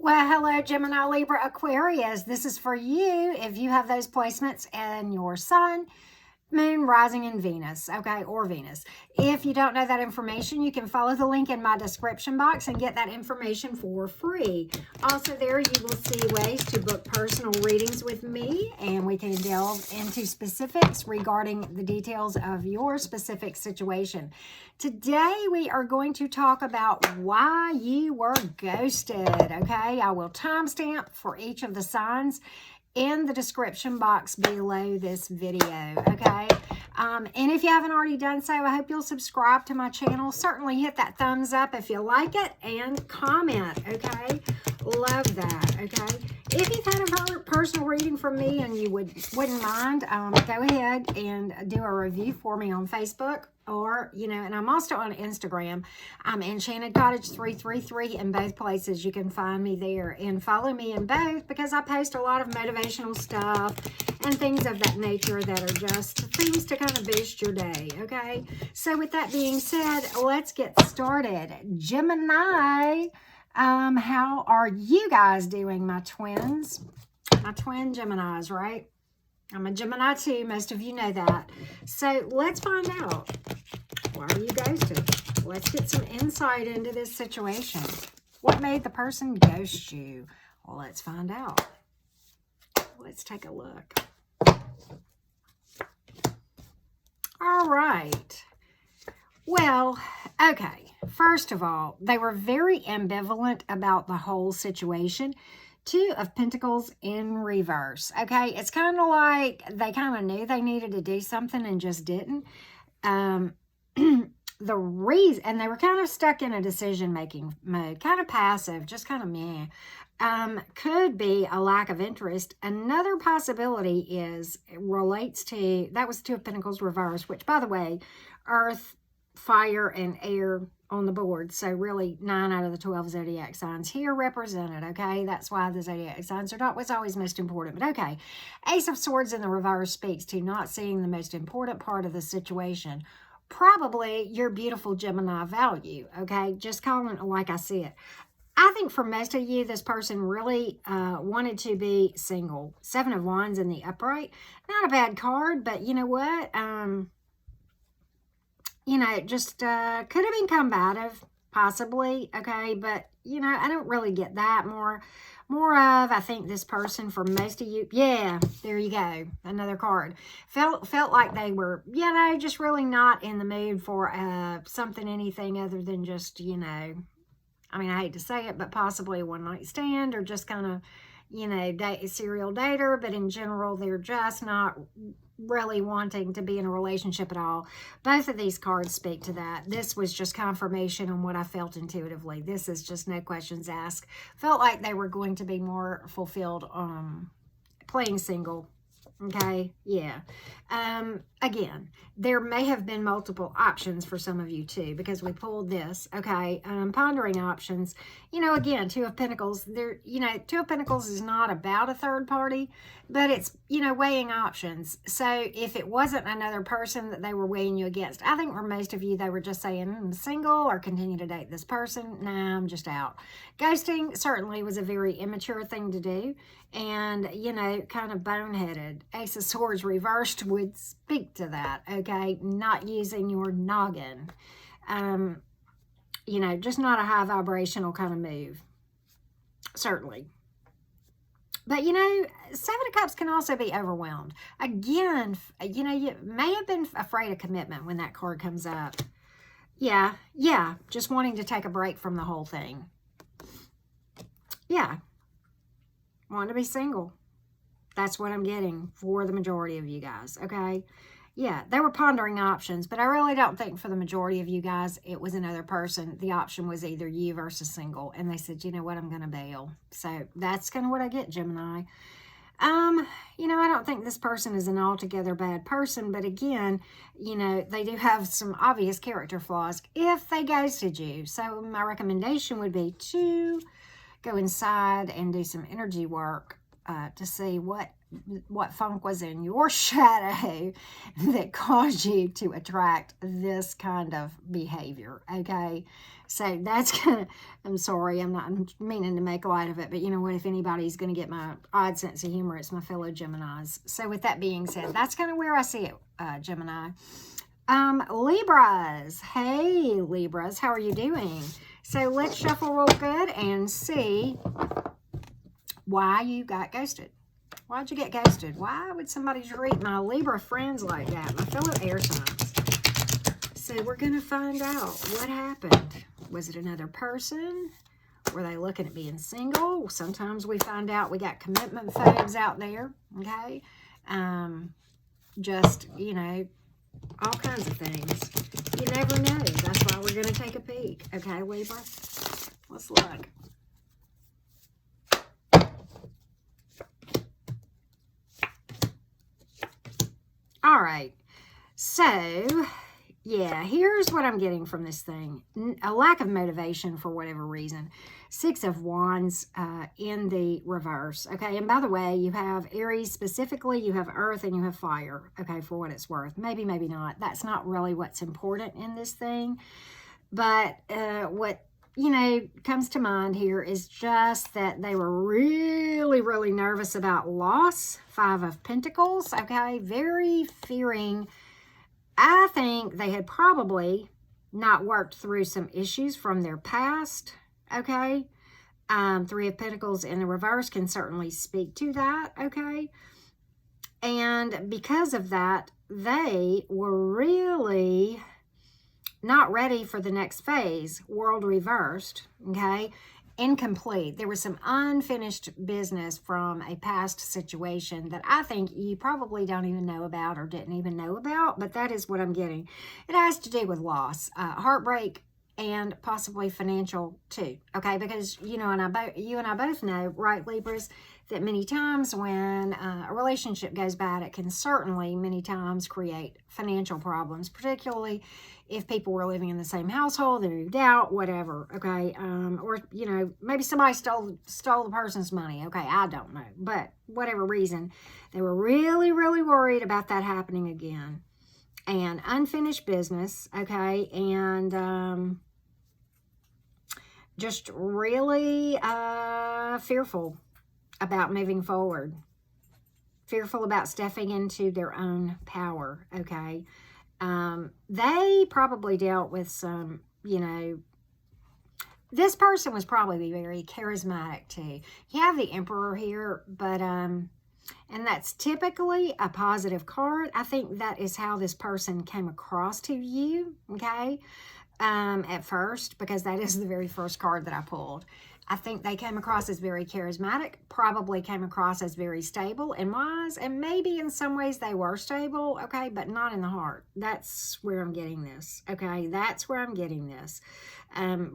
Well, hello, Gemini, Libra, Aquarius. This is for you if you have those placements in your sun, moon, rising, and Venus, okay, or Venus. If you don't know that information, you can follow the link in my description box and get that information for free. Also there, you will see ways to book personal readings with me, and we can delve into specifics regarding the details of your specific situation. Today, we are going to talk about why you were ghosted, okay? I will timestamp for each of the signs in the description box below this video, okay? And if you haven't already done so, I hope you'll subscribe to my channel. Certainly hit that thumbs up if you like it and comment, okay? Love that, okay? If you've had a personal reading from me and you wouldn't mind, go ahead and do a review for me on Facebook. Or, and I'm also on Instagram. I'm Enchanted Cottage 333 in both places. You can find me there and follow me in both because I post a lot of motivational stuff and things of that nature that are just things to kind of boost your day, okay? So with that being said, let's get started. Gemini, how are you guys doing, my twins? My twin Geminis, right? I'm a Gemini too. Most of you know that. So let's find out. Why are you ghosted? Let's get some insight into this situation. What made the person ghost you? Well, let's find out. Let's take a look. All right. Well, okay. First of all, they were very ambivalent about the whole situation. 2 of Pentacles in reverse. Okay, it's kind of like they kind of knew they needed to do something and just didn't. The reason, and they were kind of stuck in a decision-making mode, kind of passive, just kind of meh. Could be a lack of interest. Another possibility is, it relates to, that was 2 of Pentacles reverse, which, by the way, Earth, fire, and air on the board. So really 9 out of the 12 zodiac signs here represented, okay? That's why the zodiac signs are not what's always most important. But okay, Ace of Swords in the reverse speaks to not seeing the most important part of the situation. Probably your beautiful Gemini value, okay? Just calling it like I see it. I think for most of you, this person really wanted to be single. 7 of Wands in the upright. Not a bad card, but you know what? Just could have been combative, possibly, okay? But, I don't really get that. More of, I think this person, for most of you, yeah, there you go, another card. Felt like they were, just really not in the mood for something, anything other than just, I hate to say it, but possibly a one-night stand or just kind of, serial dater. But in general, they're just not really wanting to be in a relationship at all. Both of these cards speak to that. This was just confirmation on what I felt intuitively. This is just no questions asked. Felt like they were going to be more fulfilled playing single. Okay, yeah. Again, there may have been multiple options for some of you too, because we pulled this, okay? Pondering options. Again, 2 of Pentacles, 2 of Pentacles is not about a third party, but it's, weighing options. So if it wasn't another person that they were weighing you against, I think for most of you, they were just saying, I'm single or continue to date this person. Nah, I'm just out. Ghosting certainly was a very immature thing to do and, kind of boneheaded. Ace of Swords reversed would speak to that, okay? Not using your noggin. Just not a high vibrational kind of move. Certainly. But, 7 of Cups can also be overwhelmed. Again, you may have been afraid of commitment when that card comes up. Yeah, just wanting to take a break from the whole thing. Yeah, want to be single. That's what I'm getting for the majority of you guys, okay? Yeah, they were pondering options, but I really don't think for the majority of you guys, it was another person. The option was either you versus single. And they said, you know what, I'm going to bail. So that's kind of what I get, Gemini. I don't think this person is an altogether bad person, but again, they do have some obvious character flaws if they ghosted you. So my recommendation would be to go inside and do some energy work to see what what funk was in your shadow that caused you to attract this kind of behavior, okay? So that's kind of, I'm sorry, I'm not meaning to make light of it, but you know what, if anybody's going to get my odd sense of humor, it's my fellow Geminis. So with that being said, that's kind of where I see it, Gemini. Libras. Hey, Libras, how are you doing? So let's shuffle real good and see why you got ghosted. Why'd you get ghosted? Why would somebody treat my Libra friends like that? My fellow air signs. So we're going to find out what happened. Was it another person? Were they looking at being single? Sometimes we find out we got commitment phones out there, okay? Just, you know, all kinds of things. You never know. That's why we're going to take a peek. Okay, Libra? Let's look. All right. So, yeah, here's what I'm getting from this thing. A lack of motivation for whatever reason. 6 of Wands in the reverse. Okay, and by the way, you have Aries specifically, you have Earth, and you have Fire. Okay, for what it's worth. Maybe, maybe not. That's not really what's important in this thing. But what, you know, comes to mind here is just that they were really, really nervous about loss. 5 of Pentacles. Okay, very fearing. I think they had probably not worked through some issues from their past, okay? 3 of Pentacles in the reverse can certainly speak to that, okay? And because of that, they were really not ready for the next phase, world reversed, okay? Incomplete. There was some unfinished business from a past situation that I think you probably don't even know about or didn't even know about, but that is what I'm getting. It has to do with loss, heartbreak, and possibly financial too, okay? Because, you know, you and I both know, right, Libras, that many times when a relationship goes bad, it can certainly many times create financial problems, particularly if people were living in the same household, they moved out, whatever, okay? Or, you know, maybe somebody stole the person's money, okay? I don't know. But whatever reason, they were really, really worried about that happening again. And unfinished business, okay? And just really fearful about moving forward. Fearful about stepping into their own power, okay? They probably dealt with some, you know, this person was probably very charismatic too. You have the Emperor here, but, and that's typically a positive card. I think that is how this person came across to you, okay, at first, because that is the very first card that I pulled. I think they came across as very charismatic, probably came across as very stable and wise, and maybe in some ways they were stable, okay, but not in the heart. That's where I'm getting this, okay? That's where I'm getting this.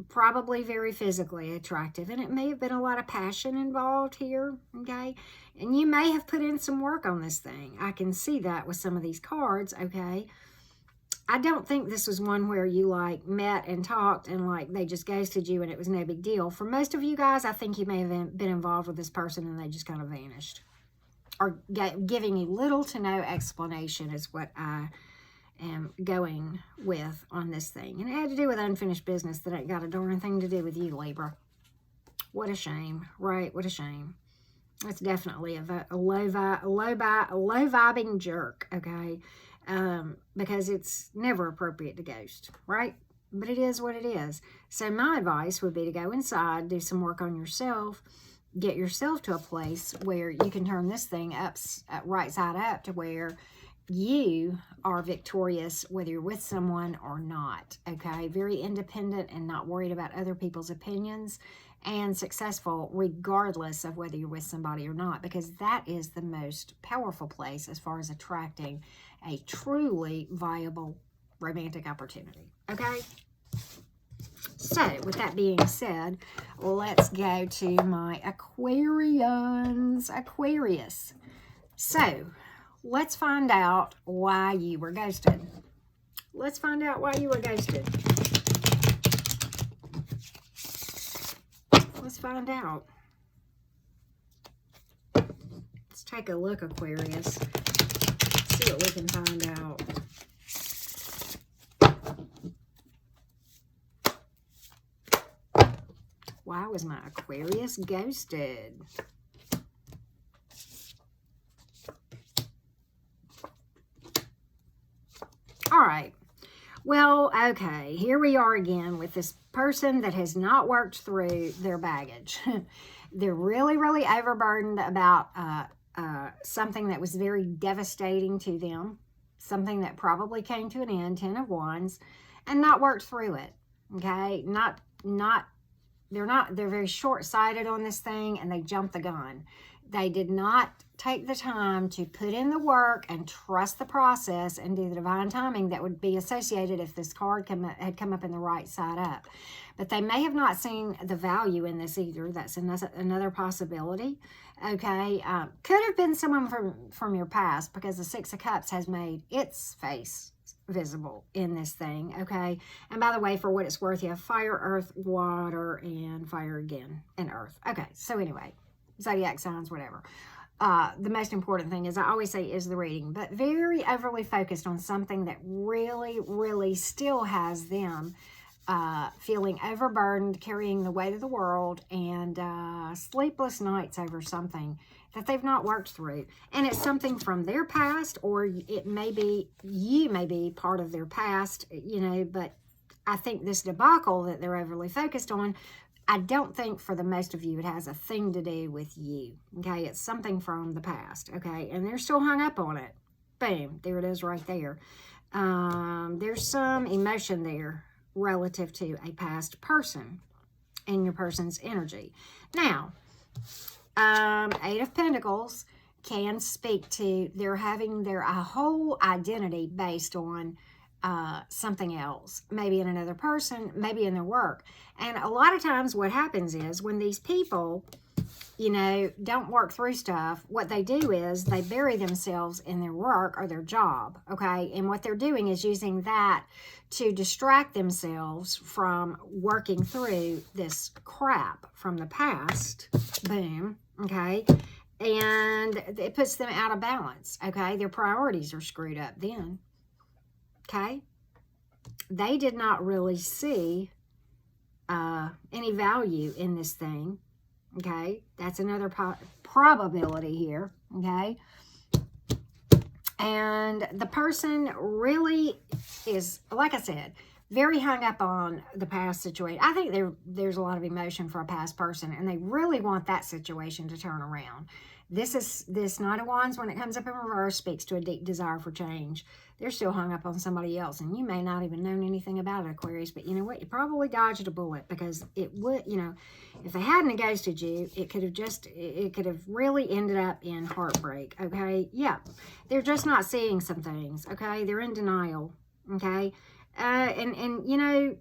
Probably very physically attractive, and it may have been a lot of passion involved here, okay? And you may have put in some work on this thing. I can see that with some of these cards, okay? I don't think this was one where you like met and talked and like they just ghosted you and it was no big deal. For most of you guys, I think you may have been involved with this person and they just kind of vanished. Or giving you little to no explanation is what I am going with on this thing. And it had to do with unfinished business that ain't got a darn thing to do with you, Libra. What a shame, right? What a shame. It's definitely a low vibing jerk, okay? Because it's never appropriate to ghost, right? But it is what it is. So my advice would be to go inside, do some work on yourself, get yourself to a place where you can turn this thing up, right side up, to where you are victorious whether you're with someone or not, okay? Very independent and not worried about other people's opinions, and successful regardless of whether you're with somebody or not, because that is the most powerful place as far as attracting a truly viable romantic opportunity, okay? So, with that being said, let's go to my Aquarians. Aquarius. So, let's find out why you were ghosted. Let's find out why you were ghosted. Let's find out. Let's take a look, Aquarius. See what we can find out. Why was my Aquarius ghosted? All right. Well, okay. Here we are again with this person that has not worked through their baggage. They're really, really overburdened about something that was very devastating to them. Something that probably came to an end, 10 of Wands, and not worked through it. Okay? They're very short-sighted on this thing, and they jumped the gun. They did not take the time to put in the work and trust the process and do the divine timing that would be associated if this card had come up in the right side up. But they may have not seen the value in this either. That's another possibility. Okay, could have been someone from your past, because the Six of Cups has made its face visible in this thing. Okay, and by the way, for what it's worth, you have fire, earth, water, and fire again, and earth. Okay, so anyway, zodiac signs, whatever. The most important thing, is I always say, is the reading, but very overly focused on something that really, really still has them feeling overburdened, carrying the weight of the world, and sleepless nights over something that they've not worked through. And it's something from their past, or it may be, you may be part of their past, you know, but I think this debacle that they're overly focused on, I don't think for the most of you it has a thing to do with you. Okay, it's something from the past. Okay, and they're still hung up on it. Boom, there it is right there. There's some emotion there relative to a past person and your person's energy. Now, Eight of Pentacles can speak to they're having their whole identity based on something else, maybe in another person, maybe in their work. And a lot of times what happens is when these people, you know, don't work through stuff, what they do is they bury themselves in their work or their job, okay? And what they're doing is using that to distract themselves from working through this crap from the past. Boom, okay? And it puts them out of balance, okay? Their priorities are screwed up then, okay? They did not really see any value in this thing, okay? That's another probability here, okay? And the person really is, like I said, very hung up on the past situation. I think there's a lot of emotion for a past person, and they really want that situation to turn around. This Knight of Wands, when it comes up in reverse, speaks to a deep desire for change. They're still hung up on somebody else, and you may not even know anything about it, Aquarius, but you know what? You probably dodged a bullet, because it would, you know, if they hadn't ghosted you, it could have really ended up in heartbreak, okay? Yeah, they're just not seeing some things, okay? They're in denial, okay? And you know,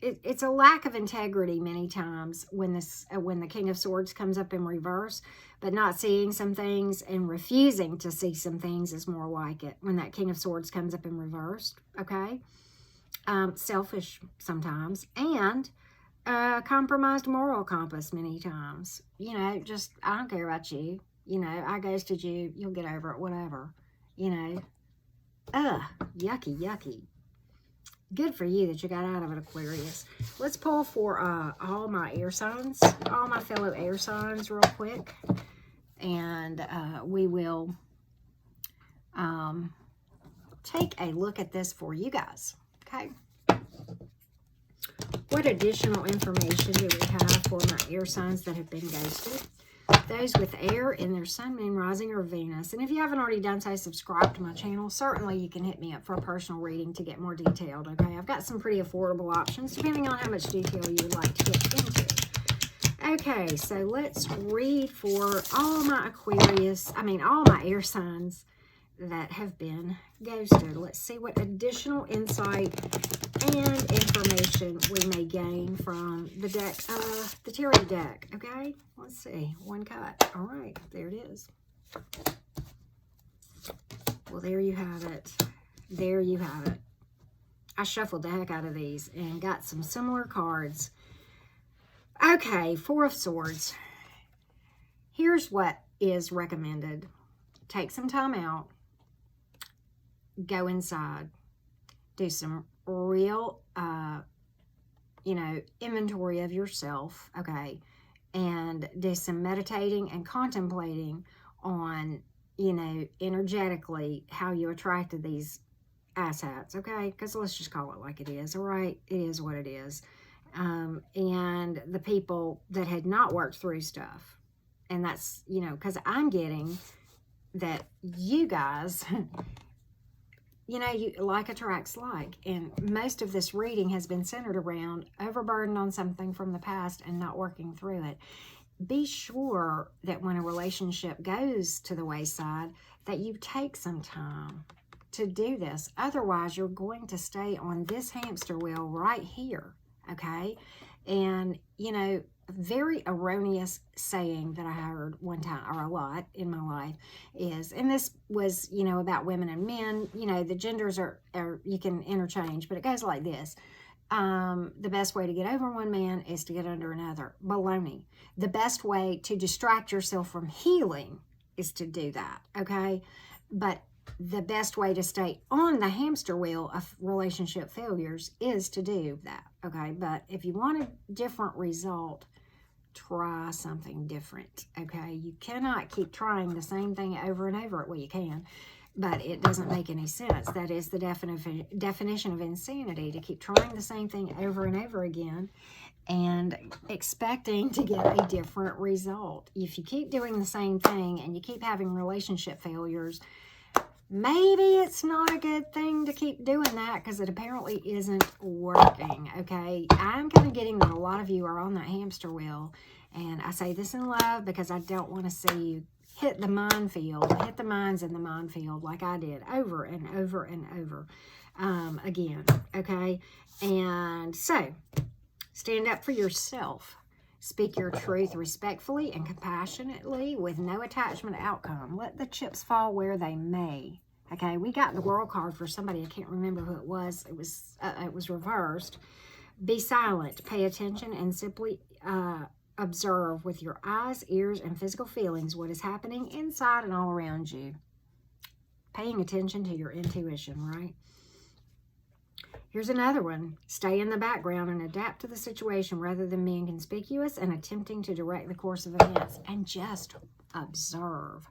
it's a lack of integrity many times when the King of Swords comes up in reverse, but not seeing some things and refusing to see some things is more like it when that King of Swords comes up in reverse, okay? Selfish sometimes, and compromised moral compass many times. You know, just, I don't care about you. You know, I ghosted you. You'll get over it, whatever. You know, yucky, yucky. Good for you that you got out of it, Aquarius. Let's pull for all my air signs, all my fellow air signs real quick. And we will take a look at this for you guys, okay? What additional information do we have for my air signs that have been ghosted? Those with air in their sun, moon, rising, or Venus. And if you haven't already done so, subscribe to my channel. Certainly you can hit me up for a personal reading to get more detailed, okay? I've got some pretty affordable options depending on how much detail you would like to get into. Okay, so let's read for all my all my air signs that have been ghosted. Let's see what additional insight and information we may gain from the deck, the tarot deck, okay? Let's see, one cut. All right, there it is. Well, there you have it. There you have it. I shuffled the heck out of these and got some similar cards. Okay, Four of Swords. Here's what is recommended. Take some time out. Go inside. Do some real, inventory of yourself, okay? And do some meditating and contemplating on, energetically how you attracted these asshats, okay? Because let's just call it like it is, all right? It is what it is. And the people that had not worked through stuff. And that's, because I'm getting that you guys, you like attracts like. And most of this reading has been centered around overburdened on something from the past and not working through it. Be sure that when a relationship goes to the wayside, that you take some time to do this. Otherwise, you're going to stay on this hamster wheel right here, okay? And, very erroneous saying that I heard one time, or a lot in my life, is, and this was, about women and men, the genders are you can interchange, but it goes like this. The best way to get over one man is to get under another. Baloney. The best way to distract yourself from healing is to do that, okay? But the best way to stay on the hamster wheel of relationship failures is to do that, okay? But if you want a different result, try something different, okay? You cannot keep trying the same thing over and over. Well, you can, but it doesn't make any sense. That is the definition of insanity, to keep trying the same thing over and over again and expecting to get a different result. If you keep doing the same thing and you keep having relationship failures, maybe it's not a good thing to keep doing that, because it apparently isn't working, okay? I'm kind of getting that a lot of you are on that hamster wheel, and I say this in love because I don't want to see you hit the minefield, hit the mines in the minefield like I did over and over and over again, okay? And so, stand up for yourself. Speak your truth respectfully and compassionately with no attachment to outcome. Let the chips fall where they may. Okay, we got the World card for somebody. I can't remember who it was. It was reversed. Be silent. Pay attention and simply observe with your eyes, ears, and physical feelings what is happening inside and all around you. Paying attention to your intuition, right? Here's another one. Stay in the background and adapt to the situation rather than being conspicuous and attempting to direct the course of events. And just observe.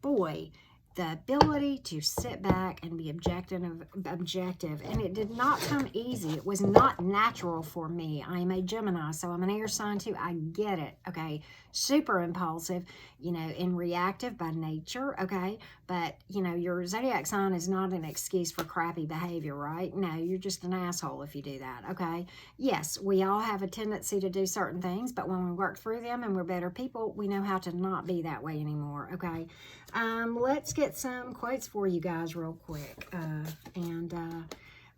Boy, the ability to sit back and be objective. And it did not come easy. It was not natural for me. I am a Gemini, so I'm an air sign too. I get it, okay? Super impulsive, and reactive by nature, okay? But, your zodiac sign is not an excuse for crappy behavior, right? No, you're just an asshole if you do that, okay? Yes, we all have a tendency to do certain things, but when we work through them and we're better people, we know how to not be that way anymore, okay? Let's get some quotes for you guys real quick and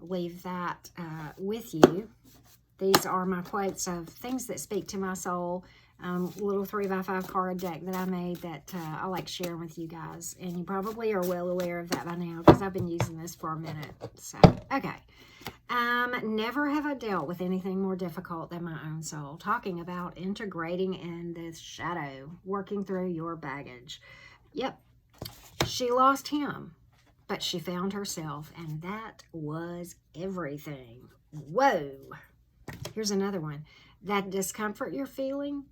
leave that with you. These are my quotes of things that speak to my soul. Little 3x5 card deck that I made that I like sharing with you guys. And you probably are well aware of that by now because I've been using this for a minute. So, okay. Never have I dealt with anything more difficult than my own soul. Talking about integrating in the shadow, working through your baggage. Yep. She lost him, but she found herself, and that was everything. Whoa. Here's another one. That discomfort you're feeling,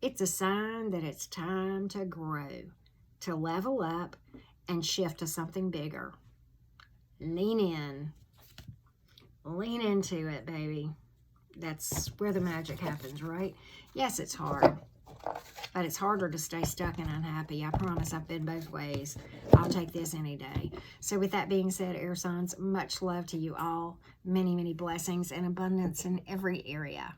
it's a sign that it's time to grow, to level up, and shift to something bigger. Lean in. Lean into it, baby. That's where the magic happens, right? Yes, it's hard. But it's harder to stay stuck and unhappy. I promise I've been both ways. I'll take this any day. So with that being said, air signs, much love to you all. Many, many blessings and abundance in every area.